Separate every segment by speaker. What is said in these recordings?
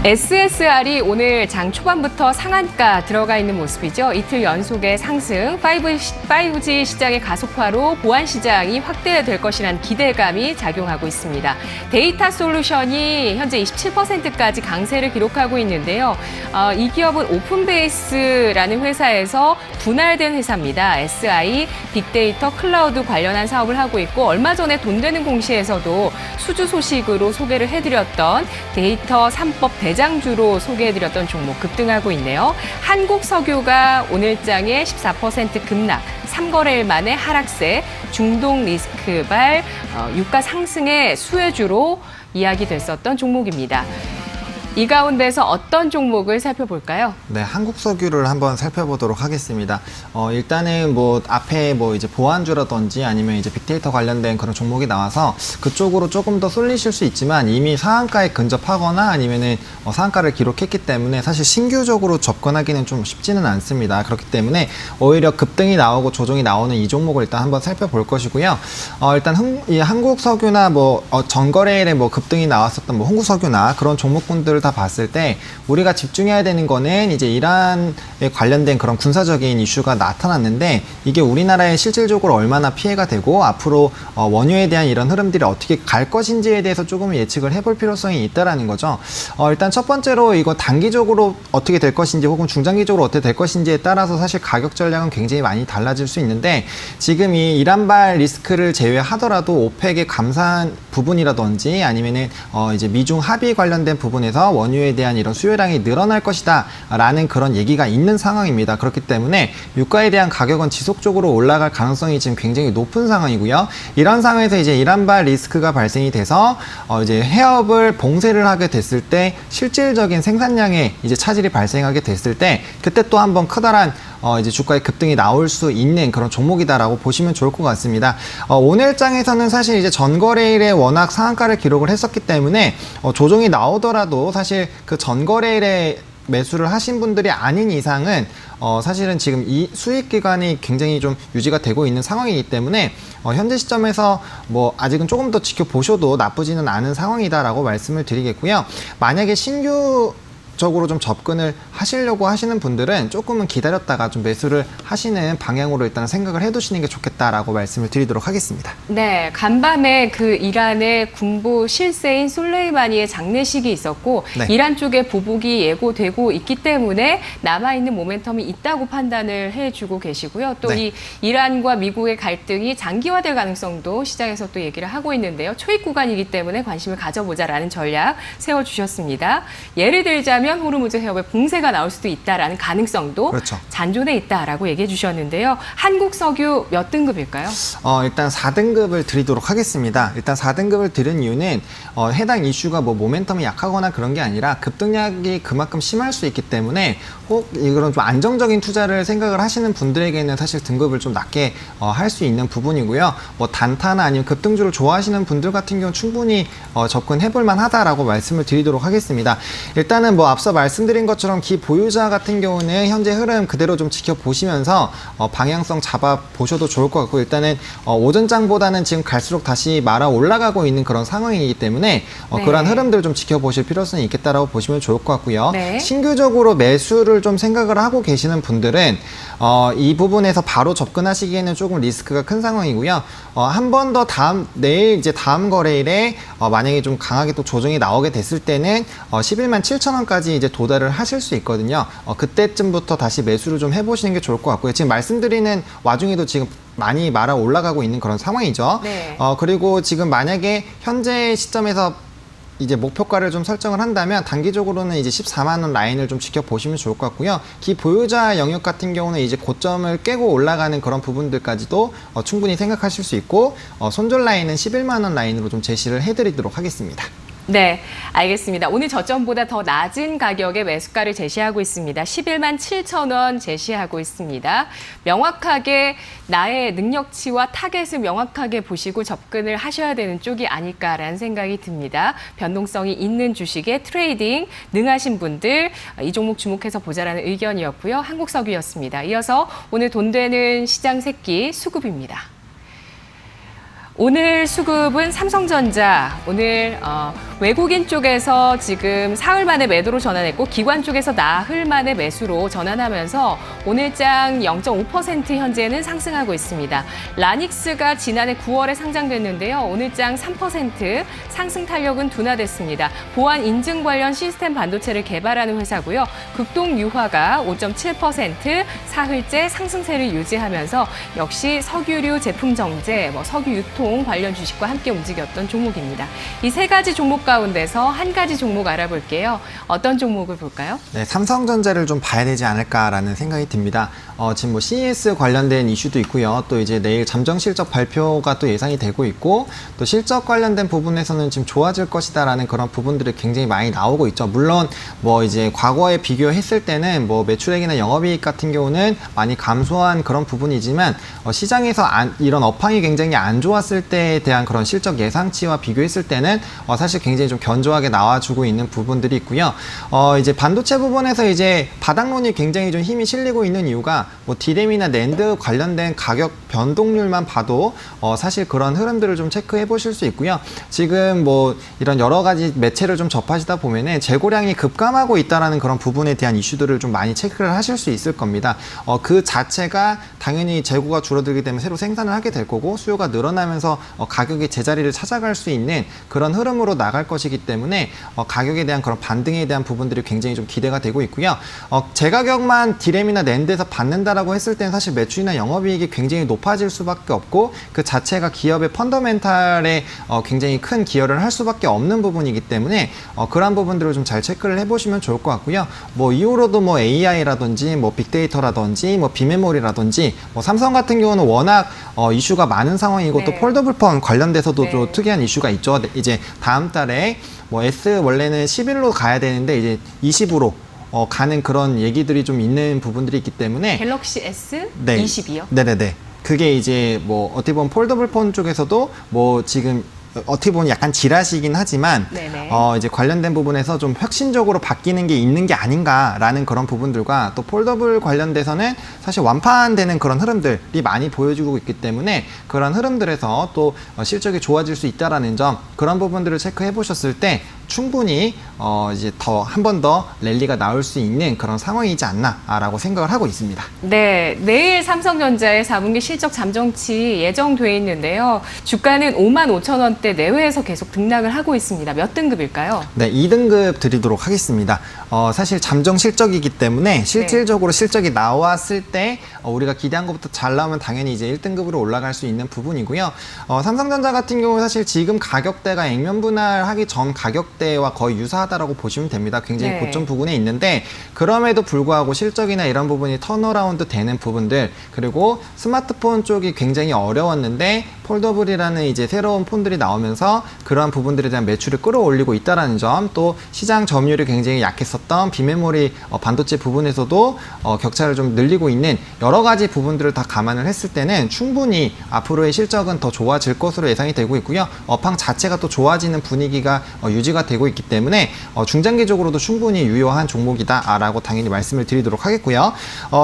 Speaker 1: SSR이 오늘 장 초반부터 상한가 들어가 있는 모습이죠. 이틀 연속의 상승, 5G 시장의 가속화로 보안 시장이 확대될 것이라는 기대감이 작용하고 있습니다. 데이터 솔루션이 현재 27%까지 강세를 기록하고 있는데요. 이 기업은 오픈베이스라는 회사에서 분할된 회사입니다. SI, 빅데이터, 클라우드 관련한 사업을 하고 있고 얼마 전에 돈 되는 공시에서도 수주 소식으로 소개를 해드렸던 데이터 3법 대장주로 소개해드렸던 종목 급등하고 있네요. 한국석유가 오늘장에 14% 급락, 3거래일 만에 하락세, 중동 리스크발, 유가 상승의 수혜주로 이야기됐었던 종목입니다. 이 가운데서 어떤 종목을 살펴볼까요?
Speaker 2: 네, 한국석유를 한번 살펴보도록 하겠습니다. 일단은 앞에 이제 보안주라든지 아니면 이제 빅데이터 관련된 그런 종목이 나와서 그쪽으로 조금 더 쏠리실 수 있지만 이미 상한가에 근접하거나 아니면은 상한가를 기록했기 때문에 사실 신규적으로 접근하기는 좀 쉽지는 않습니다. 그렇기 때문에 오히려 급등이 나오고 조정이 나오는 이 종목을 일단 한번 살펴볼 것이고요. 일단 이 한국석유나 전거래일에 급등이 나왔었던 홍구석유나 그런 종목군들을 다 봤을 때 우리가 집중해야 되는 거는 이제 이란에 관련된 그런 군사적인 이슈가 나타났는데 이게 우리나라에 실질적으로 얼마나 피해가 되고 앞으로 원유에 대한 이런 흐름들이 어떻게 갈 것인지에 대해서 조금 예측을 해볼 필요성이 있다라는 거죠. 일단 첫 번째로 이거 단기적으로 어떻게 될 것인지 혹은 중장기적으로 어떻게 될 것인지에 따라서 사실 가격 전략은 굉장히 많이 달라질 수 있는데 지금 이 이란발 리스크를 제외하더라도 오펙의 감산 부분이라든지 아니면은 이제 미중 합의 관련된 부분에서 원유에 대한 이런 수요량이 늘어날 것이다 라는 그런 얘기가 있는 상황입니다. 그렇기 때문에 유가에 대한 가격은 지속적으로 올라갈 가능성이 지금 굉장히 높은 상황이고요. 이런 상황에서 이제 이란발 리스크가 발생이 돼서 이제 해협을 봉쇄를 하게 됐을 때 실질적인 생산량에 이제 차질이 발생하게 됐을 때 그때 또 한번 커다란 이제 주가의 급등이 나올 수 있는 그런 종목이다라고 보시면 좋을 것 같습니다. 오늘장에서는 사실 이제 전거래일에 워낙 상한가를 기록을 했었기 때문에 조정이 나오더라도 사실 그 전거래일에 매수를 하신 분들이 아닌 이상은 사실은 지금 이 수익 기간이 굉장히 좀 유지가 되고 있는 상황이기 때문에 현재 시점에서 아직은 조금 더 지켜보셔도 나쁘지는 않은 상황이다라고 말씀을 드리겠고요. 만약에 신규적으로 좀 접근을 하시려고 하시는 분들은 조금은 기다렸다가 좀 매수를 하시는 방향으로 일단 생각을 해두시는 게 좋겠다라고 말씀을 드리도록 하겠습니다.
Speaker 1: 네, 간밤에 그 이란의 군부 실세인 솔레이마니의 장례식이 있었고
Speaker 2: 네.
Speaker 1: 이란 쪽에 보복이 예고되고 있기 때문에 남아있는 모멘텀이 있다고 판단을 해주고 계시고요. 또 이
Speaker 2: 네.
Speaker 1: 이란과 미국의 갈등이 장기화될 가능성도 시장에서 또 얘기를 하고 있는데요. 초입 구간이기 때문에 관심을 가져보자라는 전략 세워주셨습니다. 예를 들자면 호르무즈 해협의 봉쇄가 나올 수도 있다라는 가능성도
Speaker 2: 그렇죠.
Speaker 1: 잔존해 있다라고 얘기해 주셨는데요. 한국석유 몇 등급일까요?
Speaker 2: 일단 4등급을 드리도록 하겠습니다. 일단 4등급을 드린 이유는 해당 이슈가 모멘텀이 약하거나 그런 게 아니라 급등락이 그만큼 심할 수 있기 때문에 혹 이런 좀 안정적인 투자를 생각을 하시는 분들에게는 사실 등급을 좀 낮게 할 수 있는 부분이고요. 단타나 아니면 급등주를 좋아하시는 분들 같은 경우는 충분히 접근해 볼 만하다라고 말씀을 드리도록 하겠습니다. 일단은 앞서 말씀드린 것처럼 기 보유자 같은 경우는 현재 흐름 그대로 좀 지켜보시면서 방향성 잡아보셔도 좋을 것 같고 일단은 오전장보다는 지금 갈수록 다시 말아 올라가고 있는 그런 상황이기 때문에
Speaker 1: 네.
Speaker 2: 그러한 흐름들을 좀 지켜보실 필요성이 있겠다라고 보시면 좋을 것 같고요.
Speaker 1: 네.
Speaker 2: 신규적으로 매수를 좀 생각을 하고 계시는 분들은 이 부분에서 바로 접근하시기에는 조금 리스크가 큰 상황이고요. 한 번 더 내일 이제 다음 거래일에 만약에 좀 강하게 또 조정이 나오게 됐을 때는 11만 7천 원까지 이제 도달을 하실 수 있거든요. 그때쯤부터 다시 매수를 좀 해보시는 게 좋을 것 같고요. 지금 말씀드리는 와중에도 지금 많이 말아 올라가고 있는 그런 상황이죠.
Speaker 1: 네.
Speaker 2: 그리고 지금 만약에 현재 시점에서 이제 목표가를 좀 설정을 한다면 단기적으로는 이제 14만 원 라인을 좀 지켜보시면 좋을 것 같고요. 기보유자 영역 같은 경우는 이제 고점을 깨고 올라가는 그런 부분들까지도 충분히 생각하실 수 있고 손절 라인은 11만 원 라인으로 좀 제시를 해드리도록 하겠습니다.
Speaker 1: 네, 알겠습니다. 오늘 저점보다 더 낮은 가격의 매수가를 제시하고 있습니다. 11만 7천 원 제시하고 있습니다. 명확하게 나의 능력치와 타겟을 명확하게 보시고 접근을 하셔야 되는 쪽이 아닐까라는 생각이 듭니다. 변동성이 있는 주식에 트레이딩 능하신 분들 이 종목 주목해서 보자라는 의견이었고요. 한국석유였습니다. 이어서 오늘 돈 되는 시장 새끼 수급입니다. 오늘 수급은 삼성전자, 오늘 외국인 쪽에서 지금 사흘 만에 매도로 전환했고 기관 쪽에서 나흘 만에 매수로 전환하면서 오늘장 0.5% 현재는 상승하고 있습니다. 라닉스가 지난해 9월에 상장됐는데요. 오늘장 3% 상승 탄력은 둔화됐습니다. 보안 인증 관련 시스템 반도체를 개발하는 회사고요. 극동유화가 5.7% 사흘째 상승세를 유지하면서 역시 석유류 제품 정제, 석유 유통 관련 주식과 함께 움직였던 종목입니다. 이 세 가지 종목 가운데서 한 가지 종목 알아볼게요. 어떤 종목을 볼까요?
Speaker 2: 네, 삼성전자를 좀 봐야 되지 않을까라는 생각이 듭니다. 지금 뭐 CES 관련된 이슈도 있고요. 또 이제 내일 잠정 실적 발표가 또 예상이 되고 있고, 또 실적 관련된 부분에서는 지금 좋아질 것이다라는 그런 부분들이 굉장히 많이 나오고 있죠. 물론 뭐 이제 과거에 비교했을 때는 뭐 매출액이나 영업이익 같은 경우는 많이 감소한 그런 부분이지만 시장에서 이런 업황이 굉장히 안 좋았을 때에 대한 그런 실적 예상치와 비교했을 때는 사실 굉장히 좀 견조하게 나와주고 있는 부분들이 있고요. 이제 반도체 부분에서 이제 바닥론이 굉장히 좀 힘이 실리고 있는 이유가 뭐 디램이나 낸드 관련된 가격 변동률만 봐도 사실 그런 흐름들을 좀 체크해 보실 수 있고요. 지금 뭐 이런 여러 가지 매체를 좀 접하시다 보면은 재고량이 급감하고 있다라는 그런 부분에 대한 이슈들을 좀 많이 체크를 하실 수 있을 겁니다. 그 자체가 당연히 재고가 줄어들기 때문에 새로 생산을 하게 될 거고 수요가 늘어나면서 가격이 제자리를 찾아갈 수 있는 그런 흐름으로 나갈 것이기 때문에 가격에 대한 그런 반등에 대한 부분들이 굉장히 좀 기대가 되고 있고요. 제 가격만 디램이나 낸드에서 받는다라고 했을 때는 사실 매출이나 영업이익이 굉장히 높아질 수밖에 없고 그 자체가 기업의 펀더멘탈에 굉장히 큰 기여를 할 수밖에 없는 부분이기 때문에 그러한 부분들을 좀 잘 체크를 해보시면 좋을 것 같고요. 뭐 이후로도 뭐 AI라든지 뭐 빅데이터라든지 뭐 비메모리라든지 뭐 삼성 같은 경우는 워낙 이슈가 많은 상황이고
Speaker 1: 네.
Speaker 2: 또 폴더블 폰 관련돼서도
Speaker 1: 네.
Speaker 2: 좀 특이한 이슈가 있죠. 이제 다음 달에 뭐 S 원래는 11로 가야 되는데 이제 20으로 가는 그런 얘기들이 좀 있는 부분들이 있기 때문에
Speaker 1: 갤럭시 S
Speaker 2: 네.
Speaker 1: 20이요?
Speaker 2: 네네네. 그게 이제 뭐 어떻게 보면 폴더블 폰 쪽에서도 뭐 지금 어떻게 보면 약간 지라시긴 하지만
Speaker 1: 네네.
Speaker 2: 이제 관련된 부분에서 좀 혁신적으로 바뀌는 게 있는 게 아닌가라는 그런 부분들과 또 폴더블 관련돼서는 사실 완판되는 그런 흐름들이 많이 보여주고 있기 때문에 그런 흐름들에서 또 실적이 좋아질 수 있다라는 점 그런 부분들을 체크해 보셨을 때 충분히 이제 더 한 번 더 랠리가 나올 수 있는 그런 상황이지 않나라고 생각을 하고 있습니다.
Speaker 1: 네, 내일 삼성전자의 4분기 실적 잠정치 예정돼 있는데요. 주가는 55,000원대 내외에서 계속 등락을 하고 있습니다. 몇 등급일까요?
Speaker 2: 네, 2등급 드리도록 하겠습니다. 사실 잠정 실적이기 때문에 실질적으로 실적이 나왔을 때 우리가 기대한 것부터 잘 나오면 당연히 이제 1등급으로 올라갈 수 있는 부분이고요. 삼성전자 같은 경우 사실 지금 가격대가 액면 분할하기 전 가격대와 거의 유사하다라고 보시면 됩니다. 굉장히
Speaker 1: 네.
Speaker 2: 고점 부분에 있는데 그럼에도 불구하고 실적이나 이런 부분이 턴어라운드 되는 부분들 그리고 스마트폰 쪽이 굉장히 어려웠는데 폴더블이라는 이제 새로운 폰들이 나오면서 그러한 부분들에 대한 매출을 끌어올리고 있다는 점, 또 시장 점유율이 굉장히 약했었던 비메모리 반도체 부분에서도 격차를 좀 늘리고 있는 여러 가지 부분들을 다 감안을 했을 때는 충분히 앞으로의 실적은 더 좋아질 것으로 예상이 되고 있고요. 업황 자체가 또 좋아지는 분위기가 유지가 되고 있기 때문에 중장기적으로도 충분히 유효한 종목이다라고 당연히 말씀을 드리도록 하겠고요.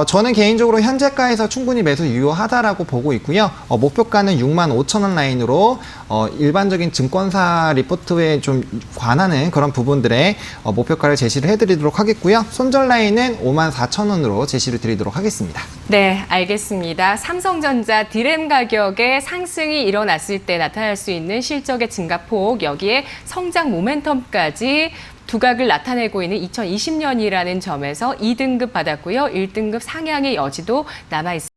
Speaker 2: 저는 개인적으로 현재가에서 충분히 매수 유효하다라고 보고 있고요. 목표가는 65,000원 라인으로 일반적인 증권사 리포트에 좀 관하는 그런 부분들의 목표가를 제시를 해드리도록 하겠고요. 손절 라인은 54,000원으로 제시를 드리도록 하겠습니다.
Speaker 1: 네, 알겠습니다. 삼성전자 디램 가격의 상승이 일어났을 때 나타날 수 있는 실적의 증가폭, 여기에 성장 모멘텀까지 두각을 나타내고 있는 2020년이라는 점에서 2등급 받았고요. 1등급 상향의 여지도 남아있습니다.